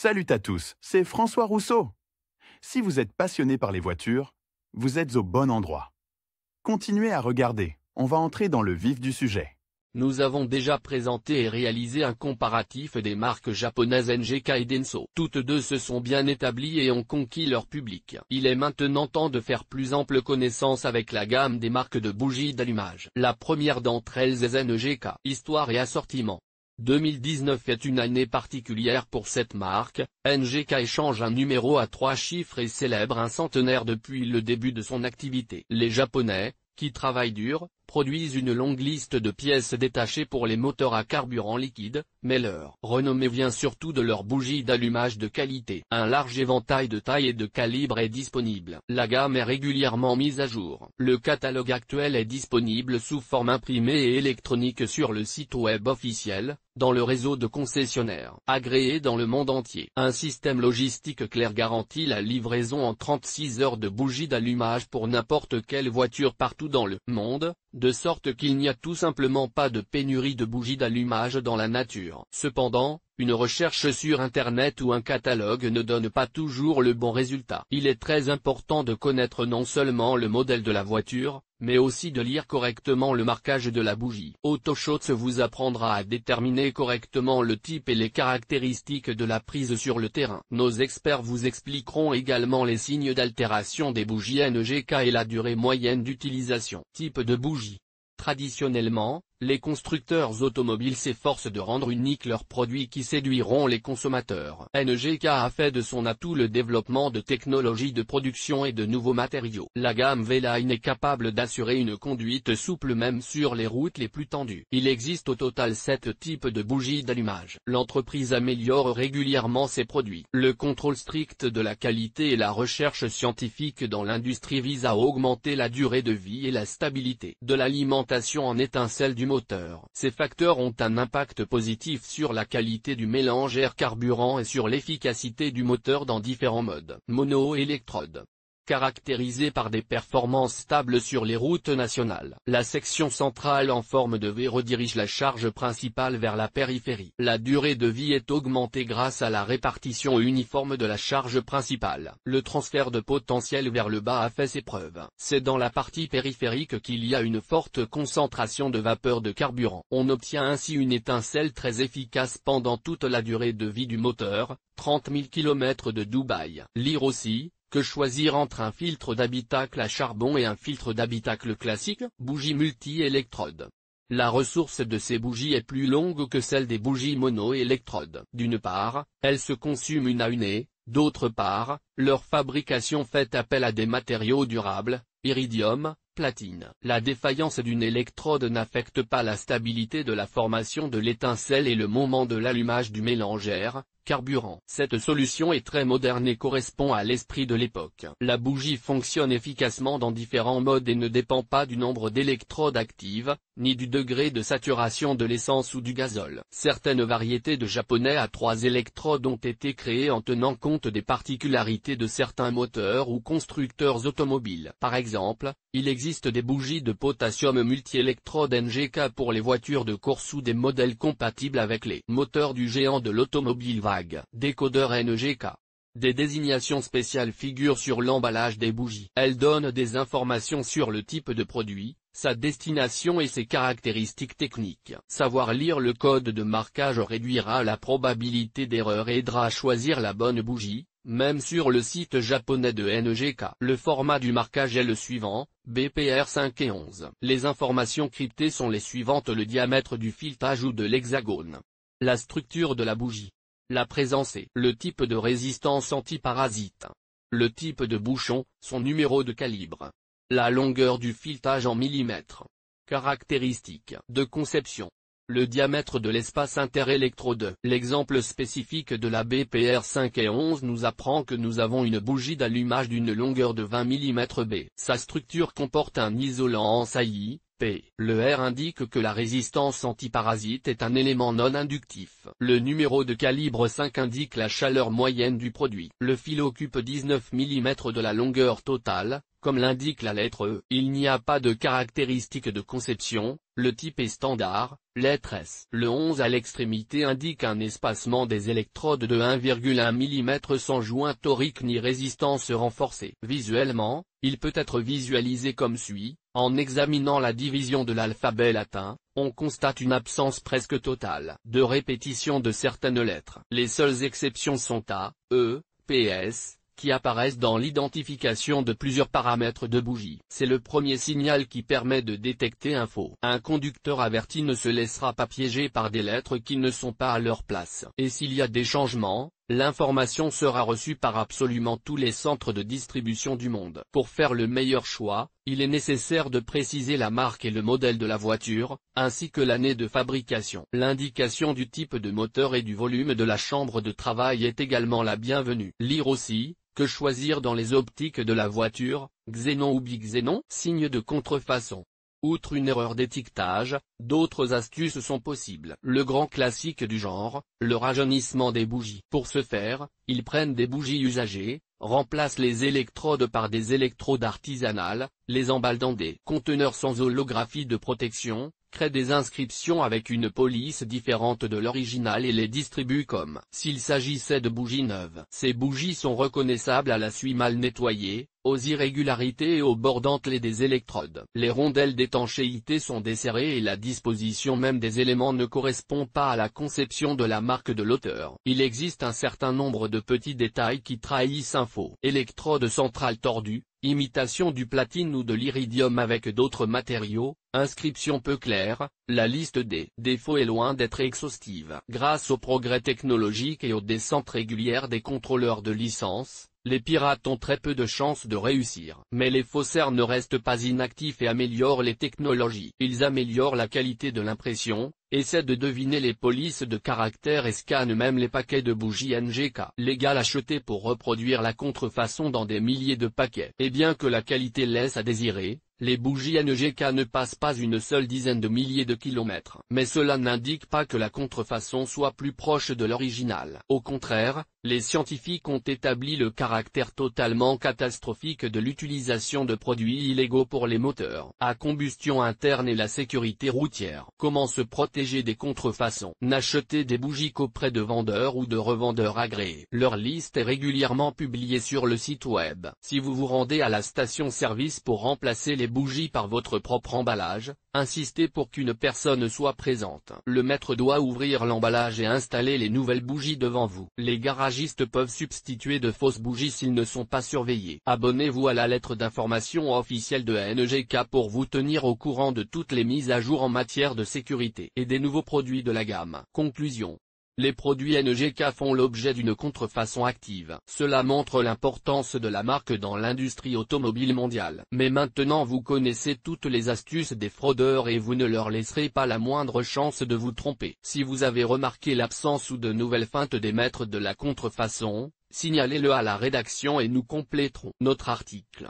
Salut à tous, c'est François Rousseau. Si vous êtes passionné par les voitures, vous êtes au bon endroit. Continuez à regarder, on va entrer dans le vif du sujet. Nous avons déjà présenté et réalisé un comparatif des marques japonaises NGK et Denso. Toutes deux se sont bien établies et ont conquis leur public. Il est maintenant temps de faire plus ample connaissance avec la gamme des marques de bougies d'allumage. La première d'entre elles est NGK. Histoire et assortiment. 2019 est une année particulière pour cette marque. NGK échange un numéro à 3 chiffres et célèbre un centenaire depuis le début de son activité. Les Japonais, qui travaillent dur, produisent une longue liste de pièces détachées pour les moteurs à carburant liquide, mais leur renommée vient surtout de leurs bougies d'allumage de qualité. Un large éventail de tailles et de calibres est disponible. La gamme est régulièrement mise à jour. Le catalogue actuel est disponible sous forme imprimée et électronique sur le site web officiel, dans le réseau de concessionnaires agréés dans le monde entier. Un système logistique clair garantit la livraison en 36 heures de bougies d'allumage pour n'importe quelle voiture partout dans le monde, de sorte qu'il n'y a tout simplement pas de pénurie de bougies d'allumage dans la nature. Cependant, une recherche sur Internet ou un catalogue ne donne pas toujours le bon résultat. Il est très important de connaître non seulement le modèle de la voiture, mais aussi de lire correctement le marquage de la bougie. AutoShots vous apprendra à déterminer correctement le type et les caractéristiques de la prise sur le terrain. Nos experts vous expliqueront également les signes d'altération des bougies NGK et la durée moyenne d'utilisation. Type de bougie. Traditionnellement, les constructeurs automobiles s'efforcent de rendre uniques leurs produits qui séduiront les consommateurs. NGK a fait de son atout le développement de technologies de production et de nouveaux matériaux. La gamme V-Line est capable d'assurer une conduite souple même sur les routes les plus tendues. Il existe au total 7 types de bougies d'allumage. L'entreprise améliore régulièrement ses produits. Le contrôle strict de la qualité et la recherche scientifique dans l'industrie visent à augmenter la durée de vie et la stabilité de l'alimentation en étincelles du moteur. Ces facteurs ont un impact positif sur la qualité du mélange air-carburant et sur l'efficacité du moteur dans différents modes. Mono-électrode. Caractérisée par des performances stables sur les routes nationales. La section centrale en forme de V redirige la charge principale vers la périphérie. La durée de vie est augmentée grâce à la répartition uniforme de la charge principale. Le transfert de potentiel vers le bas a fait ses preuves. C'est dans la partie périphérique qu'il y a une forte concentration de vapeur de carburant. On obtient ainsi une étincelle très efficace pendant toute la durée de vie du moteur, 30 000 km de Dubaï. Lire aussi. Que choisir entre un filtre d'habitacle à charbon et un filtre d'habitacle classique? Bougie multi-électrode. La ressource de ces bougies est plus longue que celle des bougies mono-électrodes. D'une part, elles se consument une à une, d'autre part, leur fabrication fait appel à des matériaux durables, iridium, platine. La défaillance d'une électrode n'affecte pas la stabilité de la formation de l'étincelle et le moment de l'allumage du mélange air-carburant. Cette solution est très moderne et correspond à l'esprit de l'époque. La bougie fonctionne efficacement dans différents modes et ne dépend pas du nombre d'électrodes actives, ni du degré de saturation de l'essence ou du gazole. Certaines variétés de japonais à 3 électrodes ont été créées en tenant compte des particularités de certains moteurs ou constructeurs automobiles. Par exemple, il existe des bougies de potassium multi-électrode NGK pour les voitures de course ou des modèles compatibles avec les moteurs du géant de l'automobile vague. Décodeur NGK. Des désignations spéciales figurent sur l'emballage des bougies. Elles donnent des informations sur le type de produit, sa destination et ses caractéristiques techniques. Savoir lire le code de marquage réduira la probabilité d'erreur et aidera à choisir la bonne bougie, même sur le site japonais de NGK. Le format du marquage est le suivant, BPR 5 et 11. Les informations cryptées sont les suivantes: le diamètre du filetage ou de l'hexagone. La structure de la bougie. La présence et le type de résistance antiparasite. Le type de bouchon, son numéro de calibre. La longueur du filetage en millimètres. Caractéristiques de conception. Le diamètre de l'espace interélectrode. L'exemple spécifique de la BPR 5 et 11 nous apprend que nous avons une bougie d'allumage d'une longueur de 20 mm B. Sa structure comporte un isolant en saillie, P. Le R indique que la résistance antiparasite est un élément non inductif. Le numéro de calibre 5 indique la chaleur moyenne du produit. Le fil occupe 19 mm de la longueur totale, comme l'indique la lettre E. Il n'y a pas de caractéristiques de conception, le type est standard, lettre S. Le 11 à l'extrémité indique un espacement des électrodes de 1,1 mm sans joint torique ni résistance renforcée. Visuellement, il peut être visualisé comme suit. En examinant la division de l'alphabet latin, on constate une absence presque totale de répétition de certaines lettres. Les seules exceptions sont A, E, PS, qui apparaissent dans l'identification de plusieurs paramètres de bougie. C'est le premier signal qui permet de détecter un faux. Un conducteur averti ne se laissera pas piéger par des lettres qui ne sont pas à leur place. Et s'il y a des changements, l'information sera reçue par absolument tous les centres de distribution du monde. Pour faire le meilleur choix, il est nécessaire de préciser la marque et le modèle de la voiture, ainsi que l'année de fabrication. L'indication du type de moteur et du volume de la chambre de travail est également la bienvenue. Lire aussi, que choisir dans les optiques de la voiture, xénon ou bixénon, signe de contrefaçon. Outre une erreur d'étiquetage, d'autres astuces sont possibles. Le grand classique du genre, le rajeunissement des bougies. Pour ce faire, ils prennent des bougies usagées, remplacent les électrodes par des électrodes artisanales, les emballent dans des conteneurs sans holographie de protection, créent des inscriptions avec une police différente de l'original et les distribuent comme s'il s'agissait de bougies neuves. Ces bougies sont reconnaissables à la suie mal nettoyée, aux irrégularités et aux bords dentelés des électrodes. Les rondelles d'étanchéité sont desserrées et la disposition même des éléments ne correspond pas à la conception de la marque de l'auteur. Il existe un certain nombre de petits détails qui trahissent un faux. Électrode centrale tordue, imitation du platine ou de l'iridium avec d'autres matériaux, inscription peu claire, la liste des défauts est loin d'être exhaustive. Grâce au progrès technologique et aux descentes régulières des contrôleurs de licence, les pirates ont très peu de chances de réussir. Mais les faussaires ne restent pas inactifs et améliorent les technologies. Ils améliorent la qualité de l'impression, essaient de deviner les polices de caractères et scannent même les paquets de bougies NGK légales achetés pour reproduire la contrefaçon dans des milliers de paquets. Et bien que la qualité laisse à désirer, les bougies NGK ne passent pas une seule dizaine de milliers de kilomètres. Mais cela n'indique pas que la contrefaçon soit plus proche de l'original. Au contraire, les scientifiques ont établi le caractère totalement catastrophique de l'utilisation de produits illégaux pour les moteurs à combustion interne et la sécurité routière. Comment se protéger des contrefaçons? N'achetez des bougies qu'auprès de vendeurs ou de revendeurs agréés. Leur liste est régulièrement publiée sur le site web. Si vous vous rendez à la station-service pour remplacer les bougies par votre propre emballage, insistez pour qu'une personne soit présente. Le maître doit ouvrir l'emballage et installer les nouvelles bougies devant vous. Les garagistes peuvent substituer de fausses bougies s'ils ne sont pas surveillés. Abonnez-vous à la lettre d'information officielle de NGK pour vous tenir au courant de toutes les mises à jour en matière de sécurité et des nouveaux produits de la gamme. Conclusion. Les produits NGK font l'objet d'une contrefaçon active. Cela montre l'importance de la marque dans l'industrie automobile mondiale. Mais maintenant vous connaissez toutes les astuces des fraudeurs et vous ne leur laisserez pas la moindre chance de vous tromper. Si vous avez remarqué l'absence ou de nouvelles feintes des maîtres de la contrefaçon, signalez-le à la rédaction et nous compléterons notre article.